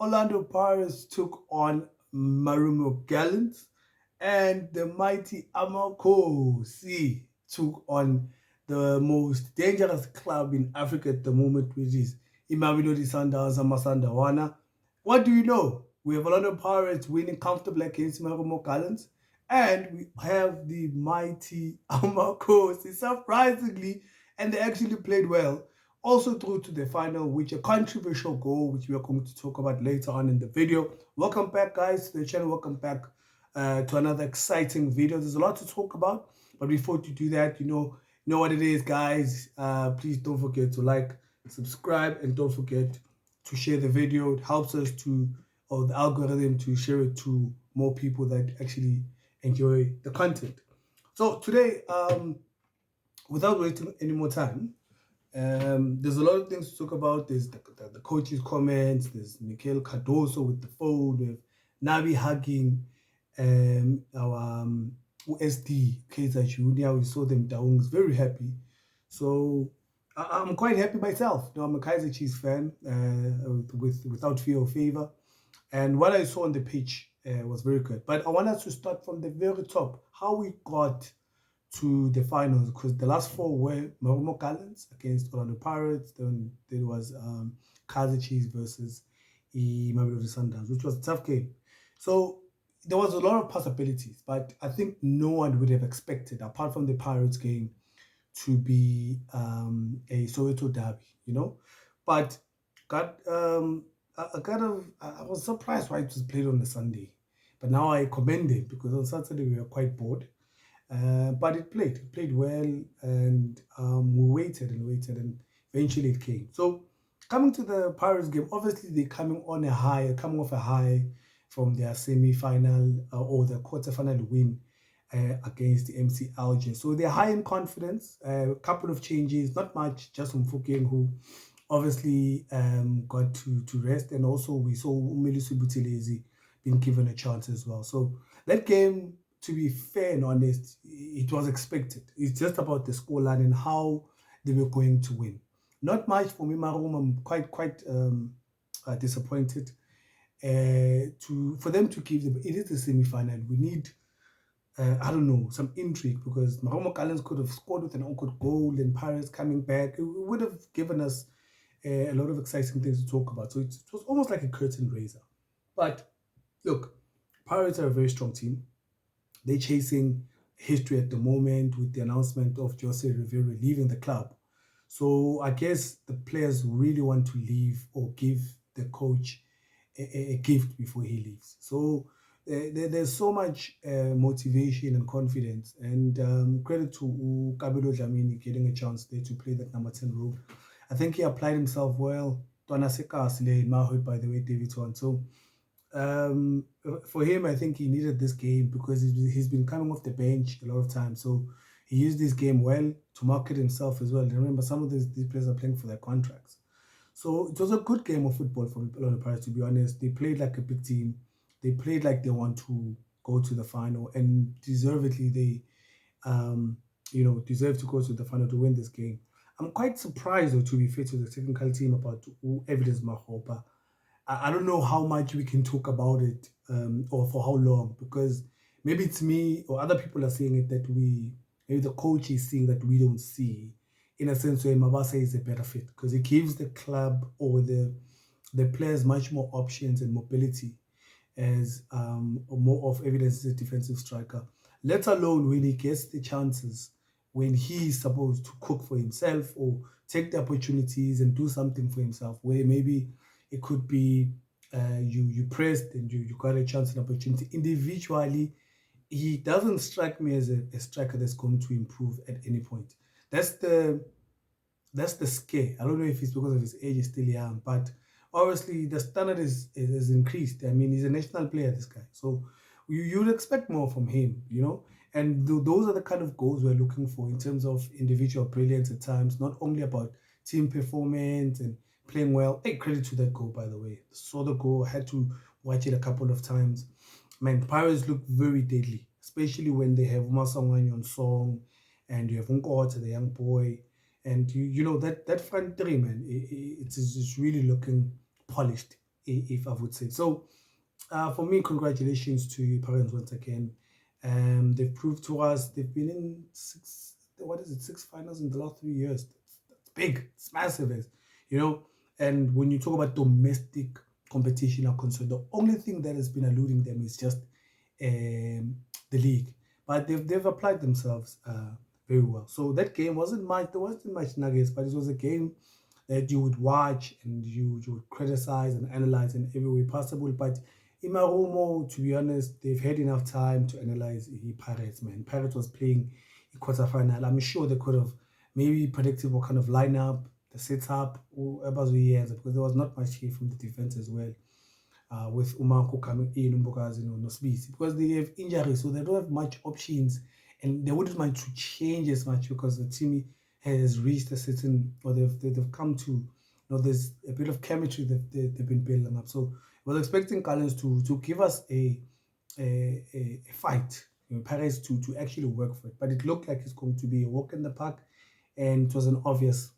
Orlando Pirates took on Marumo Gallants, and the mighty Amakosi took on the most dangerous club in Africa at the moment, which is Imamelodi Sundowns Amasandawana. What do you know? We have Orlando Pirates winning comfortably against Marumo Gallants, and we have the mighty Amakosi, surprisingly, and they actually played well also through to the final, which a controversial goal, which we are going to talk about later on in the video. Welcome back, guys, to the channel. Welcome back to another exciting video. There's a lot to talk about, but before to do that, you know what it is, guys. Please don't forget to like, subscribe, and don't forget to share the video. It helps us to, or the algorithm, to share it to more people that actually enjoy the content. So today, without wasting any more time, there's a lot of things to talk about. There's the coach's comments. There's Mikel Cardoso with the phone. We have Nabi hugging our USD Kaiser Junior. We saw them down. Was very happy. So I'm quite happy myself. I'm a Kaiser Chiefs fan without fear or favor. And what I saw on the pitch was very good. But I want us to start from the very top. How we got to the finals, because the last four were Marumo Gallants against Orlando Pirates. Then there was Kaizer Chiefs versus Mamelodi Sundowns, which was a tough game. So there was a lot of possibilities, but I think no one would have expected, apart from the Pirates game, to be a Soweto derby, But got I was surprised why it was played on a Sunday, but now I commend it because on Saturday we were quite bored. But it played well, and we waited and waited, and eventually it came. So coming to the Pirates game, obviously they're coming off a high from their semi-final or the quarter-final win against the MC Alger. So they're high in confidence. A couple of changes, not much, just from Fukeng, who obviously got to rest, and also we saw Umelisu Buthelezi being given a chance as well. So that game, to be fair and honest, it was expected. It's just about the scoreline and how they were going to win. Not much for me, Marum. I'm quite disappointed. For them to give them, it is the semi-final. We need, I don't know, some intrigue, because Marumo Gallants could have scored with an awkward goal and Pirates coming back. It would have given us a lot of exciting things to talk about. So it was almost like a curtain raiser. But look, Pirates are a very strong team. They're chasing history at the moment with the announcement of Jose Rivera leaving the club. So I guess the players really want to leave or give the coach a gift before he leaves. So there's so much motivation and confidence. And credit to Kabelo Dlamini getting a chance there to play that number 10 role. I think he applied himself well. Twana Sekas, by the way, David Swan. So for him, I think he needed this game because he's been coming off the bench a lot of times. So he used this game well to market himself as well. And remember, some of these players are playing for their contracts. So it was a good game of football for Orlando Pirates, to be honest. They played like a big team. They played like they want to go to the final, and deservedly they, deserve to go to the final to win this game. I'm quite surprised, though, to be fair to the technical team, about Evidence Mahopa. I don't know how much we can talk about it or for how long, because maybe it's me or other people are saying it that maybe the coach is seeing that we don't see, in a sense where Mabasa is a better fit because it gives the club or the players much more options and mobility as more of Evidence as a defensive striker, let alone when he gets the chances, when he's supposed to cook for himself or take the opportunities and do something for himself, where maybe it could be you pressed and you got a chance and opportunity. Individually, he doesn't strike me as a striker that's going to improve at any point. That's the scare. I don't know if it's because of his age, he's still young, but obviously the standard is increased. I mean, he's a national player, this guy. So you'd expect more from him, And those are the kind of goals we're looking for in terms of individual brilliance at times, not only about team performance and playing well. Hey, credit to that goal, by the way. Saw the goal, had to watch it a couple of times. Man, Pirates look very deadly, especially when they have Masangwani on song and you have Nkota, the young boy. And you know that front three, man, it's really looking polished. if I would say. So for me, congratulations to you parents once again. They've proved to us they've been in six finals in the last 3 years. That's big. It's massive, you know. And when you talk about domestic competition are concerned, the only thing that has been eluding them is just the league. But they've applied themselves very well. So that game wasn't much. There wasn't much nuggets, but it was a game that you would watch and you would criticize and analyze in every way possible. But in my Imarumo, to be honest, they've had enough time to analyze the Pirates, man. Pirates was playing a quarterfinal. I'm sure they could have maybe predicted what kind of lineup, the setup, or about the years, because there was not much here from the defense as well. With Umanko coming in, Umbokazi, no Nosbisi, because they have injuries, so they don't have much options, and they wouldn't mind to change as much because the team has reached a certain, or they've come to, there's a bit of chemistry that they've been building up. So I was expecting Collins to give us a fight, Paris to actually work for it, but it looked like it's going to be a walk in the park, and it was an obvious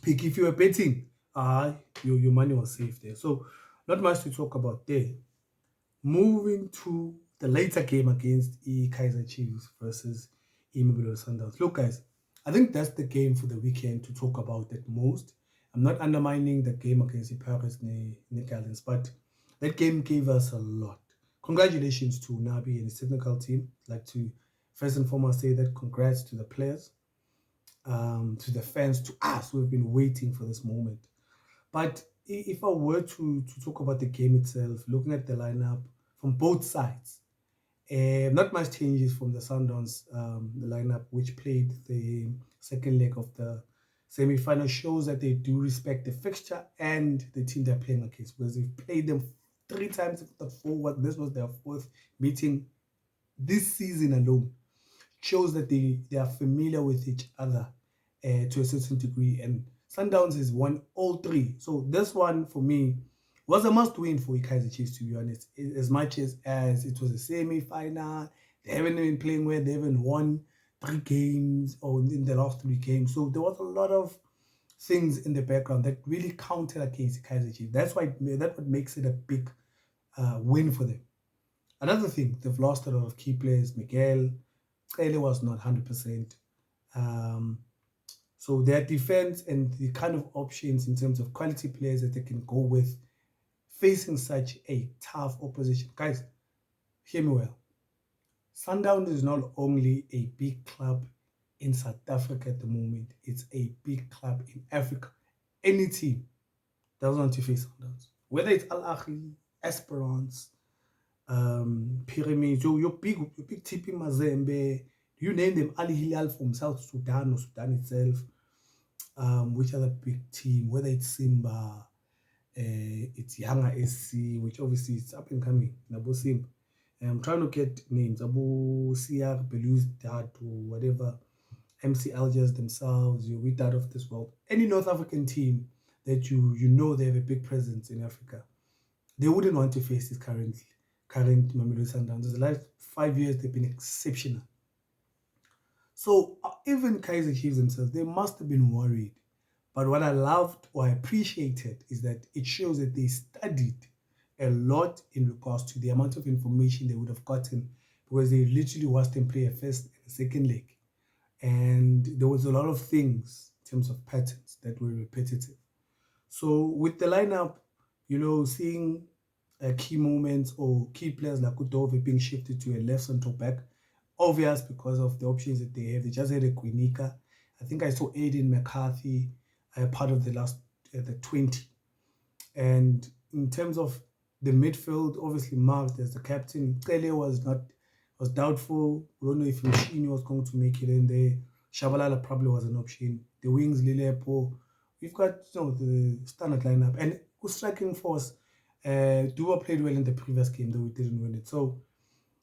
pick. If you were betting, your money was safe there. So not much to talk about there. Moving to the later game against Kaiser Chiefs versus Mamelodi Sundowns. Look, guys, I think that's the game for the weekend to talk about at most. I'm not undermining the game against the Paris Gallants, but that game gave us a lot. Congratulations to Nabi and his technical team. I'd like to first and foremost say that congrats to the players, to the fans, to us who have been waiting for this moment. But if I were to talk about the game itself, looking at the lineup from both sides, not much changes from the Sundowns the lineup, which played the second leg of the semi-final, shows that they do respect the fixture and the team they're playing against, because they've played them 3 times, this was their 4th meeting this season alone. Shows that they are familiar with each other to a certain degree, and Sundowns has won all 3. So this one for me was a must-win for Kaizer Chiefs, to be honest. As much as it was a semi-final, they haven't been playing well. They haven't won 3 games or in the last 3 games. So there was a lot of things in the background that really counted against Kaizer Chiefs. That's what makes it a big win for them. Another thing, they've lost a lot of key players. Miguel Cele was not 100%. So their defense and the kind of options in terms of quality players that they can go with facing such a tough opposition. Guys, hear me well. Sundown is not only a big club in South Africa at the moment, it's a big club in Africa. Any team doesn't want to face Sundowns. Whether it's Al Ahly, Esperance, Pyramids, your big TP Mazembe, you name them, Al Hilal from South Sudan or Sudan itself, which other big team, whether it's Simba, it's Yanga SC, which obviously it's up and coming, Nabo Simba. I'm trying to get names, Abu Siar, Beluz, Dad, or whatever, MC Algiers themselves, you're with that of this world. Any North African team that you know they have a big presence in Africa, they wouldn't want to face this current Mamelodi Sundowns. The last 5 years, they've been exceptional. So even Kaizer Chiefs themselves, they must have been worried. But what I loved or I appreciated is that it shows that they studied a lot in regards to the amount of information they would have gotten, because they literally watched them play a first and a second leg. And there was a lot of things in terms of patterns that were repetitive. So with the lineup, seeing key moments or key players like Udove being shifted to a left central back, obvious because of the options that they have. They just had a Quinica. I think I saw Aiden McCarthy part of the last the 20. And in terms of the midfield, obviously marked as the captain. Cele was doubtful. We don't know if Machine was going to make it in there. Shabalala probably was an option. The wings, Lilepo. We've got the standard lineup. And striking force, Dua played well in the previous game, though we didn't win it. So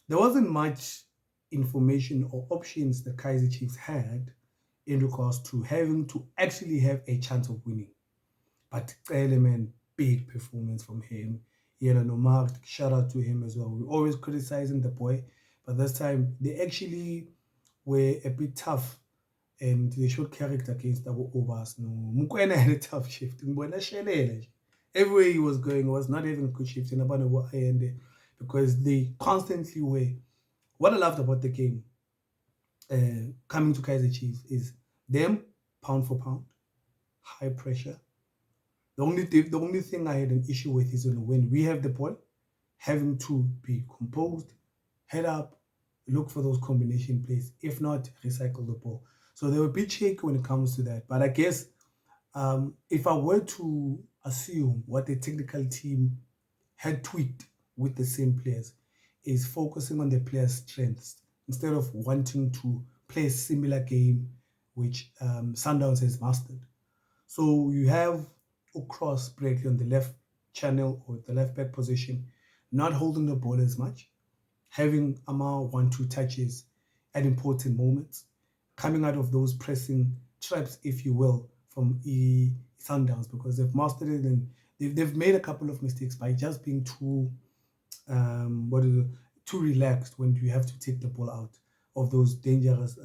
there wasn't much information or options the Kaizer Chiefs had in regards to having to actually have a chance of winning. But Element, big performance from him. Marked, shout out to him as well. We're always criticizing the boy, but this time they actually were a bit tough and they showed character against our Obas. No, Mukwena had a tough shift. everywhere he was going was not even good shift in about what I ended because they constantly were. What I loved about the game, coming to Kaiser Chiefs, is them pound for pound, high pressure. The only thing I had an issue with is when we have the ball, having to be composed, head up, look for those combination plays. If not, recycle the ball. So they were a bit shaky when it comes to that. But I guess if I were to assume what the technical team had tweaked with the same players, is focusing on the players' strengths instead of wanting to play a similar game, which Sundowns has mastered. So you have Ukros Bradley on the left channel or the left back position, not holding the ball as much, having Amal 1-2 touches at important moments, coming out of those pressing traps, if you will, from Sundowns, because they've mastered it and they've made a couple of mistakes by just being too too relaxed when you have to take the ball out of those dangerous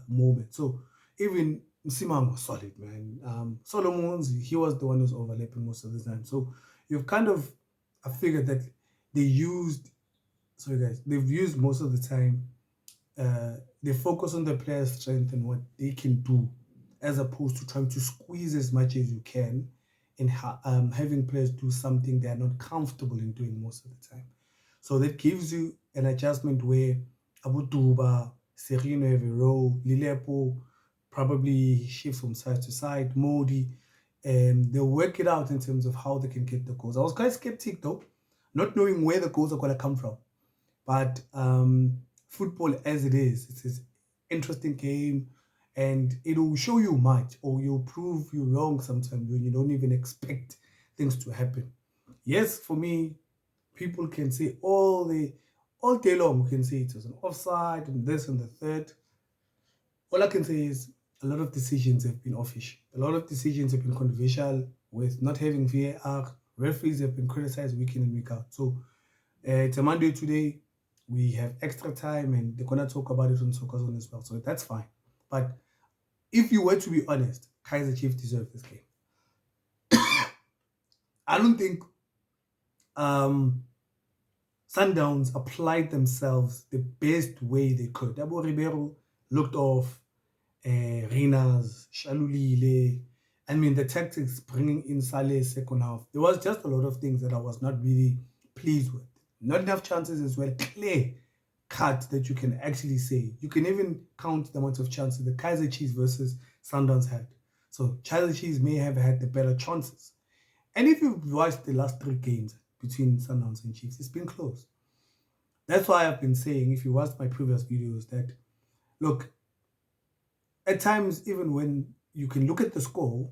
moments. So even Msimang was solid, man. Solomons, he was the one who's overlapping most of the time. So you've kind of, I figured that they used, sorry guys, they've used most of the time, they focus on the player's strength and what they can do, as opposed to trying to squeeze as much as you can and having players do something they are not comfortable in doing most of the time. So that gives you an adjustment where Abu Duba, Serino have a role, Lilepo probably shifts from side to side, Modi, they'll work it out in terms of how they can get the goals. I was quite skeptic though, not knowing where the goals are going to come from. But football as it is, it's an interesting game and it will show you much, or you'll prove you wrong sometimes when you don't even expect things to happen. Yes, for me, people can say all day long, we can say it was an offside and this and the third. All I can say is a lot of decisions have been official. A lot of decisions have been controversial with not having VAR. Referees have been criticized week in and week out. So it's a Monday today. We have extra time and they're going to talk about it on Soccer Zone as well. So that's fine. But if you were to be honest, Kaiser Chiefs deserve this game. I don't think Sundowns applied themselves the best way they could. Dabo Ribeiro looked off, Renas, Shalulile. I mean, the tactics bringing in Saleh second half. There was just a lot of things that I was not really pleased with. Not enough chances as well. Clear cut that you can actually say. You can even count the amount of chances the Kaiser Chiefs versus Sundowns had. So Kaiser Chiefs may have had the better chances. And if you've watched the last 3 games between Sundowns and Chiefs, it's been close. That's why I've been saying, if you watched my previous videos, that look, at times, even when you can look at the score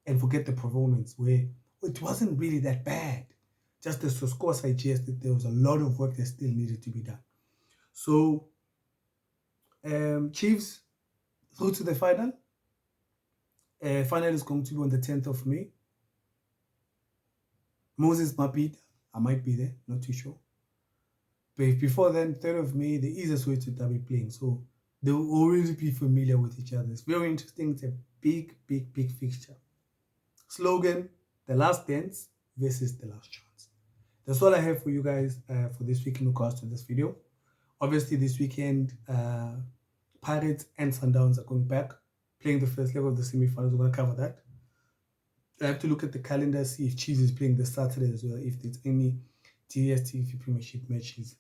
and forget the performance, where it wasn't really that bad. Just as the score suggests that there was a lot of work that still needed to be done. So, Chiefs through to the final. Final is going to be on the 10th of May. Moses Mapida, I might be there, not too sure. But before then, 3rd of May, the easiest way to be playing. So they will already be familiar with each other. It's very interesting. It's a big, big, big fixture. Slogan, the last dance versus the last chance. That's all I have for you guys for this week in regards to this video. Obviously, this weekend, Pirates and Sundowns are going back, playing the first leg of the semi-finals. We're going to cover that. I have to look at the calendar, see if Chiefs is playing this Saturday as well, if there's any DSTV Premiership matches.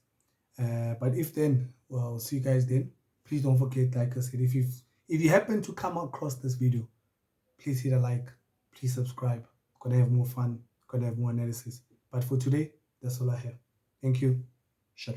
But if then, well, I'll see you guys then. Please don't forget, like I said, if you happen to come across this video, please hit a like, please subscribe. Gonna have more fun, gonna have more analysis. But for today, that's all I have. Thank you. Shop.